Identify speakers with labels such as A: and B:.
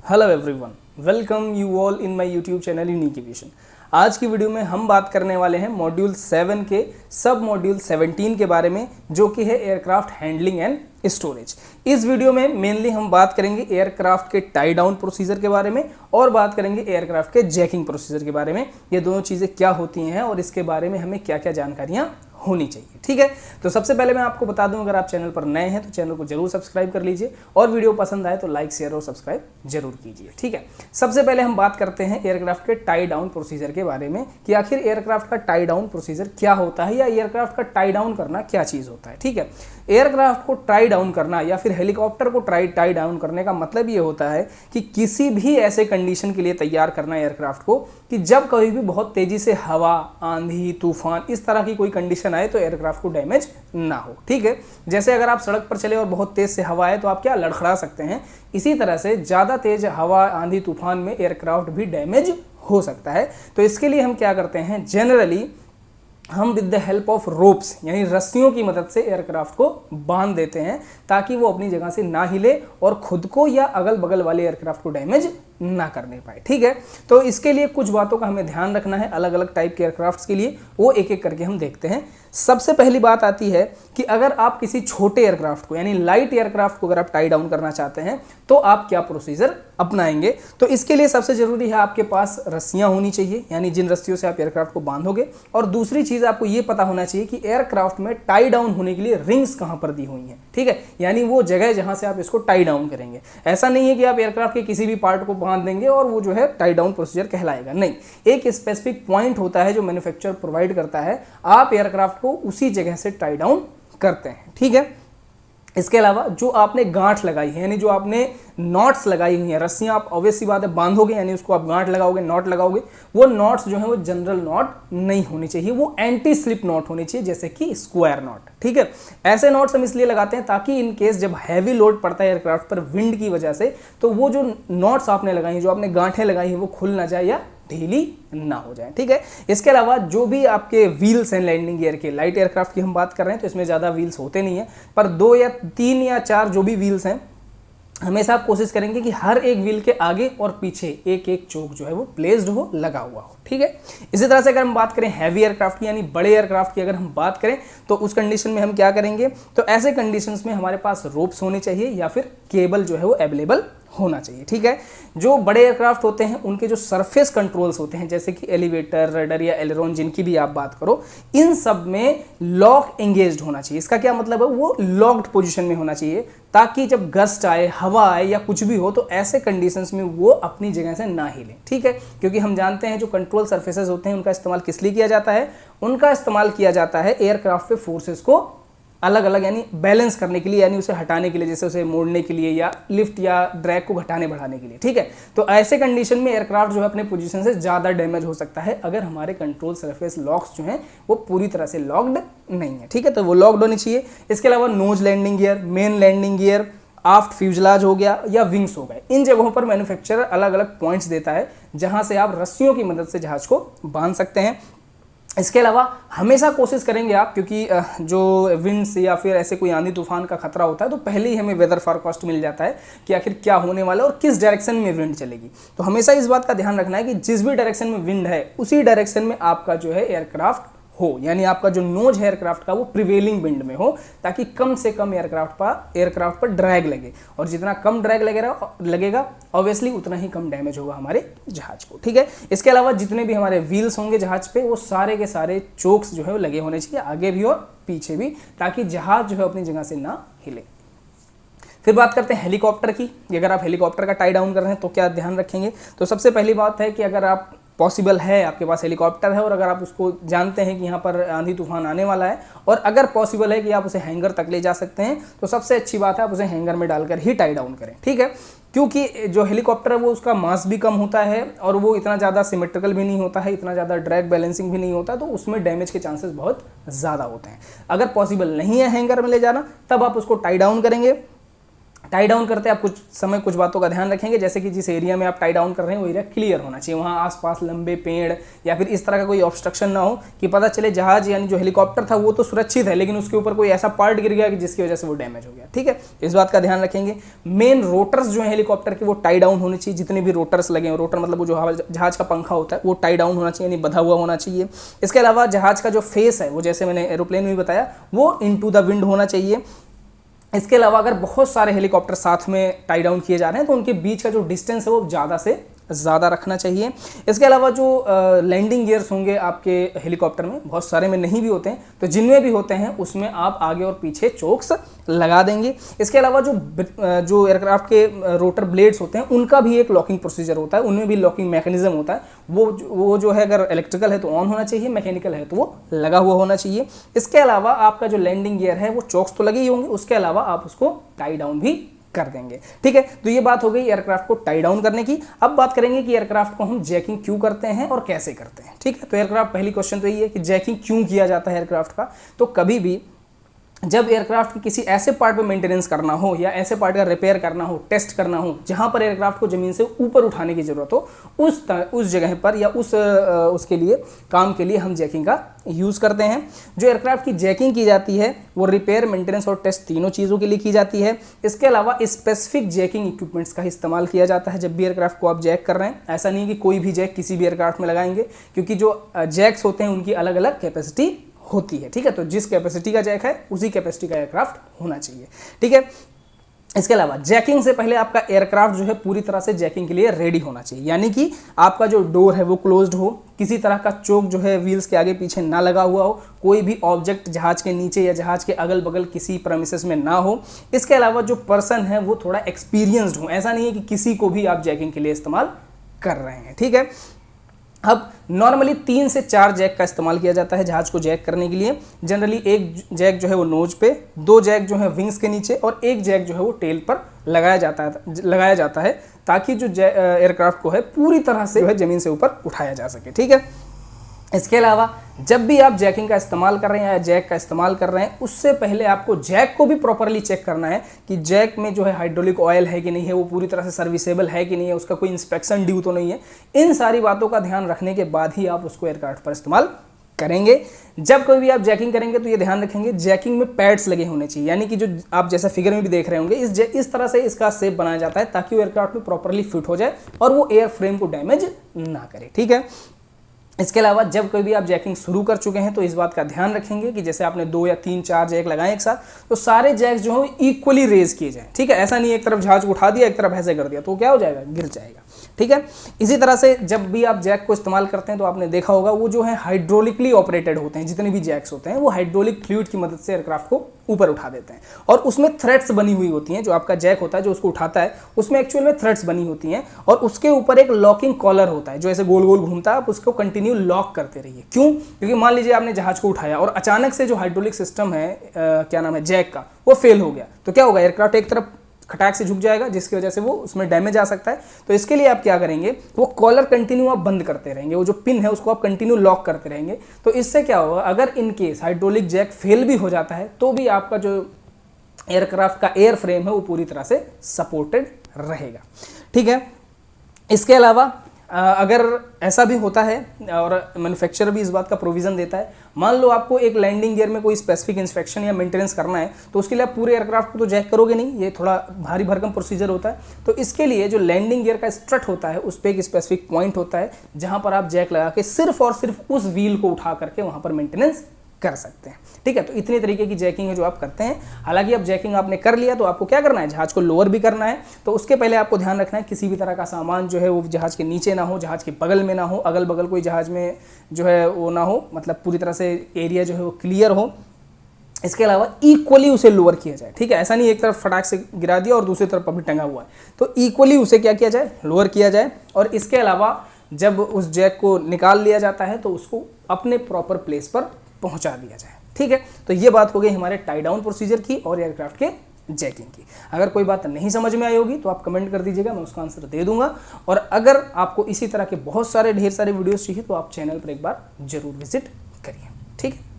A: Hello everyone, welcome you all in my YouTube channel unique aviation. आज की video में हम बात करने वाले हैं मॉड्यूल 7 के सब मॉड्यूल 17 के बारे में, जो कि है एयरक्राफ्ट हैंडलिंग एंड स्टोरेज। इस वीडियो में मेनली हम बात करेंगे एयरक्राफ्ट के टाई डाउन प्रोसीजर के बारे में और बात करेंगे एयरक्राफ्ट के जैकिंग प्रोसीजर के बारे में। ये दोनों चीज़ें क्या होती हैं और इसके बारे में हमें क्या क्या जानकारियाँ होनी चाहिए। ठीक है, तो सबसे पहले मैं आपको बता दूं, अगर आप चैनल पर नए हैं तो चैनल को जरूर सब्सक्राइब कर लीजिए और वीडियो पसंद आए तो लाइक शेयर और सब्सक्राइब जरूर कीजिए। ठीक है, सबसे पहले हम बात करते हैं एयरक्राफ्ट के टाई डाउन प्रोसीजर के बारे में कि आखिर एयरक्राफ्ट का टाई डाउन प्रोसीजर क्या होता है या एयरक्राफ्ट का टाई डाउन करना क्या चीज़ होता है। ठीक है, एयरक्राफ्ट को टाई डाउन करना या फिर हेलीकॉप्टर को टाई डाउन करने का मतलब ये होता है कि किसी भी ऐसे कंडीशन के लिए तैयार करना एयरक्राफ्ट को कि जब कभी भी बहुत तेजी से हवा, आंधी, तूफान इस तरह की कोई कंडीशन आए तो एयरक्राफ्ट को डैमेज ना हो। ठीक है, जैसे अगर आप सड़क पर चले और बहुत तेज से हवा आए तो आप क्या लड़खड़ा सकते हैं, इसी तरह से ज़्यादा तेज हवा, आंधी, तूफान में एयरक्राफ्ट भी डैमेज हो सकता है। तो इसके लिए हम क्या करते हैं, जनरली हम with the help of ropes यानी रस्सियों की मदद से एयरक्राफ्ट को बांध देते हैं ताकि वो अपनी जगह से ना हिले और खुद को या अगल बगल वाले एयरक्राफ्ट को डैमेज ना करने पाए। ठीक है, तो इसके लिए कुछ बातों का हमें ध्यान रखना है अलग अलग टाइप के एयरक्राफ्ट्स के लिए, वो एक एक करके हम देखते हैं। सबसे पहली बात आती है कि अगर आप किसी छोटे एयरक्राफ्ट को यानी लाइट एयरक्राफ्ट को अगर आप टाई डाउन करना चाहते हैं तो आप क्या प्रोसीजर अपनाएंगे। तो इसके लिए सबसे जरूरी है आपके पास रस्सियां होनी चाहिए, यानी जिन रस्सियों से आप एयरक्राफ्ट को बांधोगे। और दूसरी चीज आपको ये पता होना चाहिए कि एयरक्राफ्ट में टाई डाउन होने के लिए रिंग्स कहां पर दी हुई हैं। ठीक है, यानी वो जगह जहां से आप इसको टाई डाउन करेंगे। ऐसा नहीं है कि आप एयरक्राफ्ट के किसी भी पार्ट को बांध देंगे और वो जो है टाई डाउन प्रोसीजर कहलाएगा, नहीं। एक स्पेसिफिक पॉइंट होता है जो मैन्युफैक्चरर प्रोवाइड करता है, आप एयरक्राफ्ट को उसी जगह से टाई डाउन करते हैं। ठीक है, इसके अलावा जो आपने गांठ लगाई है यानी जो आपने नॉट्स लगाई हुई हैं, रस्सियां आप ऑब्वियस सी बात है बांधोगे यानी उसको आप गांठ लगाओगे, नॉट लगाओगे, वो नॉट्स जो है वो जनरल नॉट नहीं होनी चाहिए, वो एंटी स्लिप नॉट होनी चाहिए, जैसे कि स्क्वायर नॉट। ठीक है, ऐसे नॉट्स हम इसलिए लगाते हैं ताकि इन केस जब हैवी लोड पड़ता है एयरक्राफ्ट पर विंड की वजह से, तो वो जो नॉट्स आपने लगाई हैं, जो आपने गांठें लगाई हैं, वो खुल ना जाए या ढीली ना हो जाए। ठीक है, इसके अलावा जो भी आपके व्हील्स हैं लैंडिंग गियर के, लाइट एयरक्राफ्ट की हम बात कर रहे हैं तो इसमें ज़्यादा व्हील्स होते नहीं है, पर 2 या 3 या 4 जो भी व्हील्स हैं, हमेशा आप कोशिश करेंगे कि हर एक व्हील के आगे और पीछे एक एक चोक जो है वो प्लेस्ड हो, लगा हुआ हो। ठीक है, इसी तरह से अगर हम बात करें हैवी एयरक्राफ्ट की यानी बड़े एयरक्राफ्ट की अगर हम बात करें तो उस कंडीशन में हम क्या करेंगे, तो ऐसे कंडीशंस में हमारे पास रोप्स होने चाहिए या फिर केबल जो है वो अवेलेबल होना चाहिए। ठीक है, जो बड़े एयरक्राफ्ट होते हैं उनके जो सरफेस कंट्रोल्स होते हैं, जैसे कि एलिवेटर, रडर या एलेरोन, जिनकी भी आप बात करो, इन सब में लॉक एंगेज्ड होना चाहिए। इसका क्या मतलब है, वो लॉक्ड पोजीशन में होना चाहिए ताकि जब गस्ट आए, हवा आए या कुछ भी हो तो ऐसे कंडीशंस में वो अपनी जगह से ना हिले। ठीक है, क्योंकि हम जानते हैं जो कंट्रोल सरफेसेस होते हैं उनका इस्तेमाल किस लिए किया जाता है, उनका इस्तेमाल किया जाता है एयरक्राफ्ट पे फोर्सेस को अलग अलग यानी बैलेंस करने के लिए, यानी उसे हटाने के लिए, जैसे उसे मोड़ने के लिए या लिफ्ट या ड्रैग को घटाने बढ़ाने के लिए। ठीक है, तो ऐसे कंडीशन में एयरक्राफ्ट जो है अपने पोजीशन से ज़्यादा डैमेज हो सकता है अगर हमारे कंट्रोल सरफेस लॉक्स जो हैं वो पूरी तरह से लॉक्ड नहीं है। ठीक है, तो वो लॉक्ड होनी चाहिए। इसके अलावा nose landing gear, main landing gear, aft fuselage हो गया या विंग्स हो गए, इन जगहों पर मैन्युफैक्चरर अलग अलग पॉइंट्स देता है जहां से आप रस्सियों की मदद से जहाज को बांध सकते हैं। इसके अलावा हमेशा कोशिश करेंगे आप, क्योंकि जो विंड्स या फिर ऐसे कोई आंधी तूफान का खतरा होता है तो पहले ही हमें वेदर फॉरकास्ट मिल जाता है कि आखिर क्या होने वाला है और किस डायरेक्शन में विंड चलेगी। तो हमेशा इस बात का ध्यान रखना है कि जिस भी डायरेक्शन में विंड है उसी डायरेक्शन में आपका जो है एयरक्राफ्ट हो, यानी आपका जो नोज है एयरक्राफ्ट का वो प्रिवेलिंग विंड में हो, ताकि कम से कम एयरक्राफ्ट पर ड्रैग लगे, और जितना कम ड्रैग लगेगा ऑब्वियसली उतना ही कम डैमेज होगा हमारे जहाज को। ठीक है, इसके अलावा जितने भी हमारे व्हील्स होंगे जहाज पे वो सारे के सारे चोक्स जो है वो लगे होने चाहिए, आगे भी और पीछे भी, ताकि जहाज जो है अपनी जगह से ना हिले। फिर बात करते हैं हेलीकॉप्टर की। अगर आप हेलीकॉप्टर का टाई डाउन कर रहे हैं तो क्या ध्यान रखेंगे, तो सबसे पहली बात है कि अगर आप पॉसिबल है, आपके पास हेलीकॉप्टर है और अगर आप उसको जानते हैं कि यहाँ पर आंधी तूफान आने वाला है और अगर पॉसिबल है कि आप उसे हैंगर तक ले जा सकते हैं, तो सबसे अच्छी बात है आप उसे हैंगर में डालकर ही टाई डाउन करें। ठीक है, क्योंकि जो हेलीकॉप्टर है वो उसका मास भी कम होता है और वो इतना ज़्यादा सिमेट्रिकल भी नहीं होता है, इतना ज़्यादा ड्रैग बैलेंसिंग भी नहीं होता, तो उसमें डैमेज के चांसेस बहुत ज़्यादा होते हैं। अगर पॉसिबल नहीं है हैंगर में ले जाना, तब आप उसको टाई डाउन करेंगे। टाई डाउन करते हैं आप कुछ समय कुछ बातों का ध्यान रखेंगे, जैसे कि जिस एरिया में आप टाई डाउन कर रहे हैं वो एरिया क्लियर होना चाहिए, वहाँ आसपास लंबे पेड़ या फिर इस तरह का कोई ऑब्स्ट्रक्शन ना हो कि पता चले जहाज यानी जो हेलीकॉप्टर था वो तो सुरक्षित है लेकिन उसके ऊपर कोई ऐसा पार्ट गिर गया कि जिसकी वजह से वो डैमेज हो गया। ठीक है, इस बात का ध्यान रखेंगे। मेन रोटर्स जो है हेलीकॉप्टर के वो टाई डाउन होने चाहिए, जितने भी रोटर्स लगे हैं, रोटर मतलब वो जो जहाज का पंखा होता है वो टाई डाउन होना चाहिए, यानी बंधा हुआ होना चाहिए। इसके अलावा जहाज का जो फेस है वो जैसे मैंने एरोप्लेन में भी बताया वो इनटू द विंड होना चाहिए। इसके अलावा अगर बहुत सारे हेलीकॉप्टर साथ में टाई डाउन किए जा रहे हैं तो उनके बीच का जो डिस्टेंस है वो ज़्यादा से ज़्यादा रखना चाहिए। इसके अलावा जो लैंडिंग गियर्स होंगे आपके हेलीकॉप्टर में, बहुत सारे में नहीं भी होते हैं तो जिनमें भी होते हैं उसमें आप आगे और पीछे चोक्स लगा देंगे। इसके अलावा जो एयरक्राफ्ट के रोटर ब्लेड्स होते हैं उनका भी एक लॉकिंग प्रोसीजर होता है, उनमें भी लॉकिंग मैकेनिज्म होता है। वो जो है अगर इलेक्ट्रिकल है तो ऑन होना चाहिए, मैकेनिकल है तो वो लगा हुआ होना चाहिए। इसके अलावा आपका जो लैंडिंग गियर है वो चोक्स तो लगे ही होंगे, उसके अलावा आप उसको टाई डाउन भी कर देंगे। ठीक है, तो ये बात हो गई एयरक्राफ्ट को टाई डाउन करने की। अब बात करेंगे कि एयरक्राफ्ट को हम जैकिंग क्यों करते हैं और कैसे करते हैं। ठीक है, तो एयरक्राफ्ट पहली क्वेश्चन तो यही है कि जैकिंग क्यों किया जाता है एयरक्राफ्ट का। तो कभी भी जब एयरक्राफ्ट की किसी ऐसे पार्ट पे मेंटेनेंस करना हो या ऐसे पार्ट का रिपेयर करना हो, टेस्ट करना हो जहां पर एयरक्राफ्ट को ज़मीन से ऊपर उठाने की ज़रूरत हो, उस जगह पर या उसके लिए काम के लिए हम जैकिंग का यूज़ करते हैं। जो एयरक्राफ्ट की जैकिंग की जाती है वो रिपेयर, मेंटेनेंस और टेस्ट तीनों चीज़ों के लिए की जाती है। इसके अलावा स्पेसिफिक जैकिंग इक्विपमेंट्स का इस्तेमाल किया जाता है जब भी एयरक्राफ्ट को आप जैक कर रहे हैं। ऐसा नहीं है कि कोई भी जैक किसी भी एयरक्राफ्ट में लगाएंगे, क्योंकि जो जैक्स होते हैं उनकी अलग अलग कैपेसिटी होती है। ठीक है, तो जिस कैपेसिटी का जैक है उसी कैपेसिटी का एयरक्राफ्ट होना चाहिए। ठीक है, इसके अलावा जैकिंग से पहले आपका एयरक्राफ्ट जो है पूरी तरह से जैकिंग के लिए रेडी होना चाहिए, यानी कि आपका जो डोर है वो क्लोज्ड हो, किसी तरह का चोक जो है व्हील्स के आगे पीछे ना लगा हुआ हो, कोई भी ऑब्जेक्ट जहाज के नीचे या जहाज के अगल बगल किसी प्रेमिसेस में ना हो। इसके अलावा जो पर्सन है वो थोड़ा एक्सपीरियंस्ड हो, ऐसा नहीं है कि किसी को भी आप जैकिंग के लिए इस्तेमाल कर रहे हैं। ठीक है, अब नॉर्मली 3 से 4 जैक का इस्तेमाल किया जाता है जहाज को जैक करने के लिए। जनरली एक जैक जो है वो नोज पे, 2 जैक जो है विंग्स के नीचे और 1 जैक जो है वो टेल पर लगाया जाता है ताकि जो एयरक्राफ्ट को है पूरी तरह से जो है ज़मीन से ऊपर उठाया जा सके। ठीक है, इसके अलावा जब भी आप जैकिंग का इस्तेमाल कर रहे हैं या जैक का इस्तेमाल कर रहे हैं उससे पहले आपको जैक को भी प्रॉपरली चेक करना है कि जैक में जो है हाइड्रोलिक ऑयल है कि नहीं है, वो पूरी तरह से सर्विसेबल है कि नहीं है, उसका कोई इंस्पेक्शन ड्यू तो नहीं है। इन सारी बातों का ध्यान रखने के बाद ही आप उसको एयरक्राफ्ट पर इस्तेमाल करेंगे। जब कोई भी आप जैकिंग करेंगे तो ये ध्यान रखेंगे जैकिंग में पैड्स लगे होने चाहिए, यानी कि जो आप जैसा फिगर में भी देख रहे होंगे इस तरह से इसका शेप बनाया जाता है ताकि वो एयरक्राफ्ट में प्रॉपरली फिट हो जाए और वो एयर फ्रेम को डैमेज ना करे। ठीक है, इसके अलावा जब कोई भी आप जैकिंग शुरू कर चुके हैं तो इस बात का ध्यान रखेंगे कि जैसे आपने 2 या 3 4 जैक लगाए एक साथ तो सारे जैक्स जो हैं इक्वली रेज किए जाएं। ठीक है, ऐसा नहीं एक तरफ जहाज को उठा दिया एक तरफ ऐसे कर दिया तो क्या हो जाएगा, गिर जाएगा। ठीक है, इसी तरह से जब भी आप जैक को इस्तेमाल करते हैं तो आपने देखा होगा वो जो है हाइड्रोलिकली ऑपरेटेड होते हैं, जितने भी जैक्स होते हैं वो हाइड्रोलिक फ्लूइड की मदद से एयरक्राफ्ट को ऊपर उठा देते हैं और उसमें थ्रेड्स बनी हुई होती हैं। जो आपका जैक होता है जो उसको उठाता है उसमें एक्चुअल में थ्रेड्स बनी होती हैं और उसके ऊपर एक लॉकिंग कॉलर होता है जो ऐसे गोल गोल घूमता है, आप उसको कंटिन्यू लॉक करते रहिए। क्यों? क्योंकि मान लीजिए आपने जहाज को उठाया और अचानक से जो हाइड्रोलिक सिस्टम है क्या नाम है जैक का, वो फेल हो गया तो क्या होगा, एयरक्राफ्ट एक तरफ खटाक से झुक जाएगा जिसकी वजह से वो उसमें डैमेज आ सकता है। तो इसके लिए आप क्या करेंगे, वो कॉलर कंटिन्यू आप बंद करते रहेंगे, वो जो पिन है उसको आप कंटिन्यू लॉक करते रहेंगे। तो इससे क्या होगा, अगर in case hydraulic jack fail भी हो जाता है तो भी आपका जो एयरक्राफ्ट का एयर फ्रेम है वो पूरी तरह से सपोर्टेड रहेगा। ठीक है, इसके अलावा अगर ऐसा भी होता है और मैन्युफैक्चरर भी इस बात का प्रोविज़न देता है, मान लो आपको एक लैंडिंग गियर में कोई स्पेसिफिक इंस्पेक्शन या मेंटेनेंस करना है तो उसके लिए आप पूरे एयरक्राफ्ट को तो जैक करोगे नहीं, ये थोड़ा भारी भरकम प्रोसीजर होता है। तो इसके लिए जो लैंडिंग गियर का स्ट्रट होता है उस पर एक स्पेसिफिक पॉइंट होता है जहाँ पर आप जैक लगा के सिर्फ और सिर्फ उस व्हील को उठा करके वहाँ पर मेंटेनेंस कर सकते हैं। ठीक है, तो इतने तरीके की जैकिंग है जो आप करते हैं। हालांकि अब जैकिंग आपने कर लिया तो आपको क्या करना है, जहाज को लोअर भी करना है। तो उसके पहले आपको ध्यान रखना है किसी भी तरह का सामान जो है वो जहाज के नीचे ना हो, जहाज के बगल में ना हो, अगल बगल कोई जहाज में जो है वो ना हो, मतलब पूरी तरह से एरिया जो है वो क्लियर हो। इसके अलावा इक्वली उसे लोअर किया जाए। ठीक है, ऐसा नहीं एक तरफ फटाक से गिरा दिया और दूसरी तरफ अभी टंगा हुआ है, तो इक्वली उसे क्या किया जाए, लोअर किया जाए। और इसके अलावा जब उस जैक को निकाल लिया जाता है तो उसको अपने प्रॉपर प्लेस पर पहुंचा दिया जाए। ठीक है, तो ये बात हो गई हमारे टाई डाउन प्रोसीजर की और एयरक्राफ्ट के जैकिंग की। अगर कोई बात नहीं समझ में आई होगी तो आप कमेंट कर दीजिएगा, मैं उसका आंसर दे दूंगा। और अगर आपको इसी तरह के बहुत सारे ढेर सारे वीडियोस चाहिए तो आप चैनल पर एक बार जरूर विजिट करिए। ठीक है।